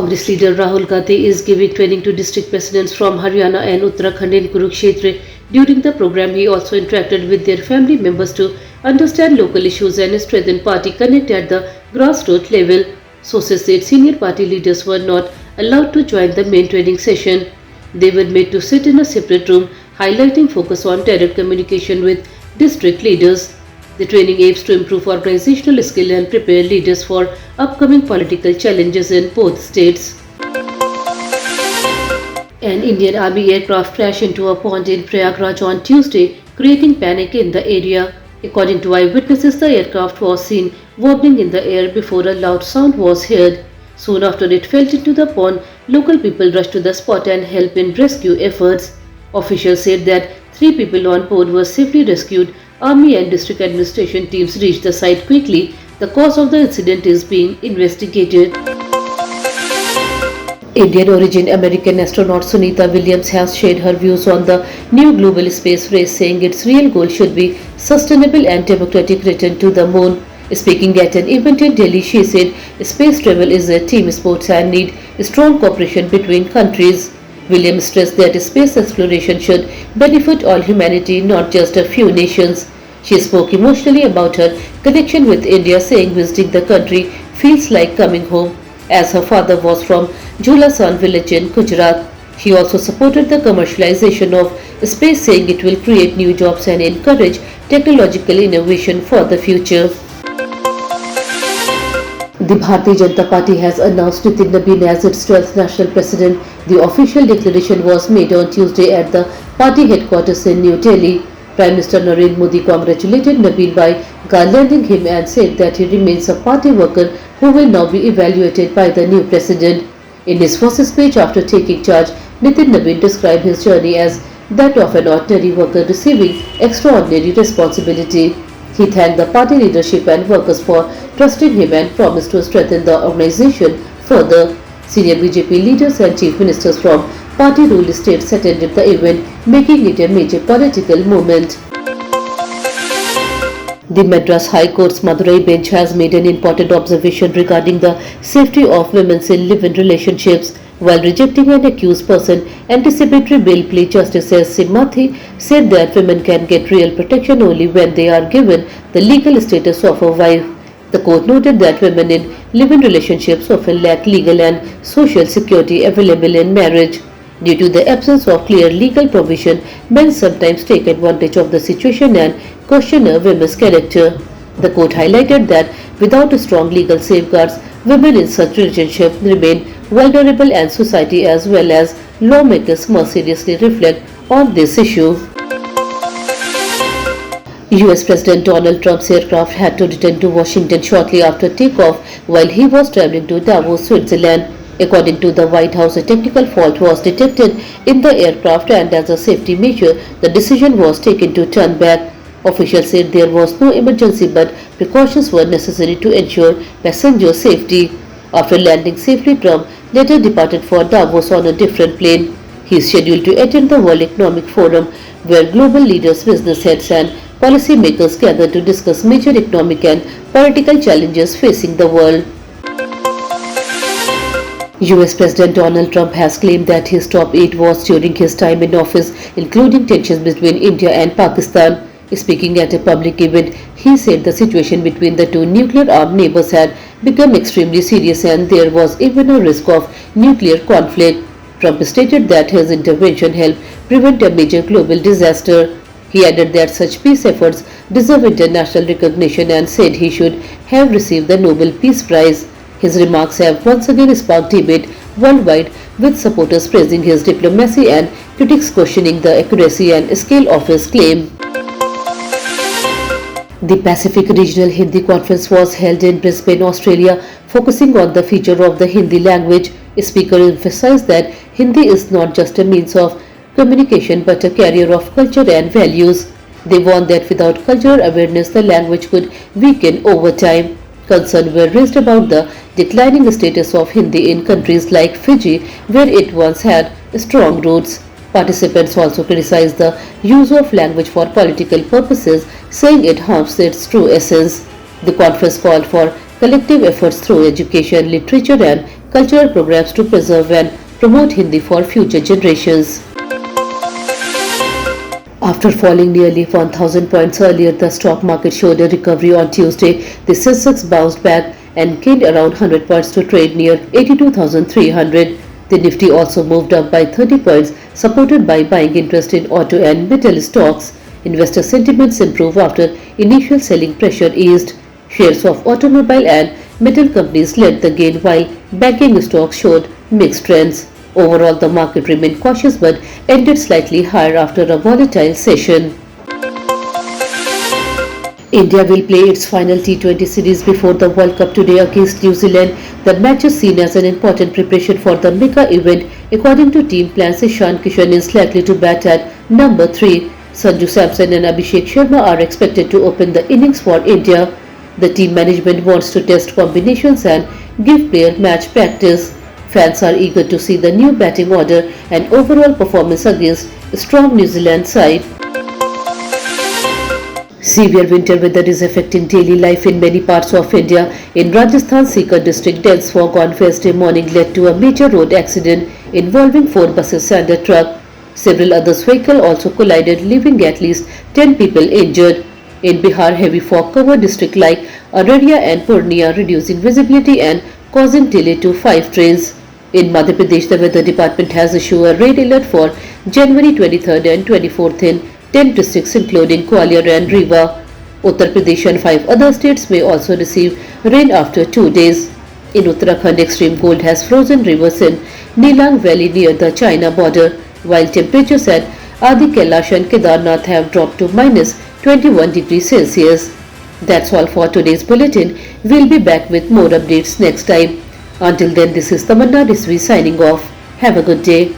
Congress leader Rahul Gandhi is giving training to district presidents from Haryana and Uttarakhand in Kurukshetra. During the program, he also interacted with their family members to understand local issues and strengthen party connect at the grassroots level. Sources said senior party leaders were not allowed to join the main training session. They were made to sit in a separate room, highlighting focus on direct communication with district leaders. The training aims to improve organizational skill and prepare leaders for upcoming political challenges in both states. An Indian Army aircraft crashed into a pond in Prayagraj on Tuesday, creating panic in the area. According to eyewitnesses, the aircraft was seen wobbling in the air before a loud sound was heard. Soon after it fell into the pond, local people rushed to the spot and helped in rescue efforts. Officials said that 3 people on board were safely rescued. Army and district administration teams reached the site quickly. The cause of the incident is being investigated. Indian origin American astronaut Sunita Williams has shared her views on the new global space race, saying its real goal should be sustainable and democratic return to the moon. Speaking at an event in Delhi, she said space travel is a team sport and need strong cooperation between countries. Williams stressed that space exploration should benefit all humanity, not just a few nations. She spoke emotionally about her connection with India, saying visiting the country feels like coming home, as her father was from Julasan village in Gujarat. She also supported the commercialization of space, saying it will create new jobs and encourage technological innovation for the future. The Bharatiya Janata Party has announced Nitin Nabin as its 12th national president. The official declaration was made on Tuesday at the party headquarters in New Delhi. Prime Minister Narendra Modi congratulated Nabin by garlanding him and said that he remains a party worker who will now be evaluated by the new president. In his first speech after taking charge, Nitin Nabin described his journey as that of an ordinary worker receiving extraordinary responsibility. He thanked the party leadership and workers for trusting him and promised to strengthen the organization further. Senior BJP leaders and chief ministers from party-ruled states attended the event, making it a major political moment. The Madras High Court's Madurai bench has made an important observation regarding the safety of women in live-in relationships. While rejecting an accused person, anticipatory bail plea Justice S. Simathi said that women can get real protection only when they are given the legal status of a wife. The court noted that women in live-in relationships often lack legal and social security available in marriage. Due to the absence of clear legal provision, men sometimes take advantage of the situation and question a woman's character. The court highlighted that without strong legal safeguards, women in such relationships remain vulnerable, and society as well as lawmakers must seriously reflect on this issue. US President Donald Trump's aircraft had to return to Washington shortly after takeoff while he was traveling to Davos, Switzerland. According to the White House, a technical fault was detected in the aircraft, and as a safety measure, the decision was taken to turn back. Officials said there was no emergency, but precautions were necessary to ensure passenger safety. After landing safely, Trump later departed for Davos on a different plane. He is scheduled to attend the World Economic Forum, where global leaders, business heads, and policymakers gather to discuss major economic and political challenges facing the world. US President Donald Trump has claimed that his top 8 was during his time in office, including tensions between India and Pakistan. Speaking at a public event, he said the situation between the two nuclear-armed neighbors had become extremely serious and there was even a risk of nuclear conflict. Trump stated that his intervention helped prevent a major global disaster. He added that such peace efforts deserve international recognition and said he should have received the Nobel Peace Prize. His remarks have once again sparked debate worldwide, with supporters praising his diplomacy and critics questioning the accuracy and scale of his claim. The Pacific Regional Hindi Conference was held in Brisbane, Australia, focusing on the future of the Hindi language. A speaker emphasized that Hindi is not just a means of communication but a carrier of culture and values. They warned that without cultural awareness, the language could weaken over time. Concerns were raised about the declining status of Hindi in countries like Fiji, where it once had strong roots. Participants also criticized the use of language for political purposes, saying it harms its true essence. The conference called for collective efforts through education, literature, and cultural programs to preserve and promote Hindi for future generations. After falling nearly 1,000 points earlier, the stock market showed a recovery on Tuesday. The Sensex bounced back and gained around 100 points to trade near 82,300. The Nifty also moved up by 30 points, supported by buying interest in auto and metal stocks. Investor sentiments improved after initial selling pressure eased. Shares of automobile and metal companies led the gain while banking stocks showed mixed trends. Overall, the market remained cautious but ended slightly higher after a volatile session. India will play its final T20 series before the World Cup today against New Zealand. The match is seen as an important preparation for the mega event. According to team plans, Ishan Kishan is likely to bat at number 3. Sanju Samson and Abhishek Sharma are expected to open the innings for India. The team management wants to test combinations and give player match practice. Fans are eager to see the new batting order and overall performance against a strong New Zealand side. Severe winter weather is affecting daily life in many parts of India. In Rajasthan, Sikar district, dense fog on Wednesday morning led to a major road accident involving 4 buses and a truck. Several other vehicles also collided, leaving at least 10 people injured. In Bihar, heavy fog covered districts like Araria and Purnia, reducing visibility and causing delay to 5 trains. In Madhya Pradesh, the Weather Department has issued a red alert for January 23rd and 24th in 10 districts including Gwalior and Rewa. Uttar Pradesh and 5 other states may also receive rain after 2 days. In Uttarakhand, extreme cold has frozen rivers in Nilang Valley near the China border, while temperatures at Adi Kailash and Kedarnath have dropped to minus 21 degrees Celsius. That's all for today's bulletin. We'll be back with more updates next time. Until then, this is Tamanna Rizvi signing off. Have a good day.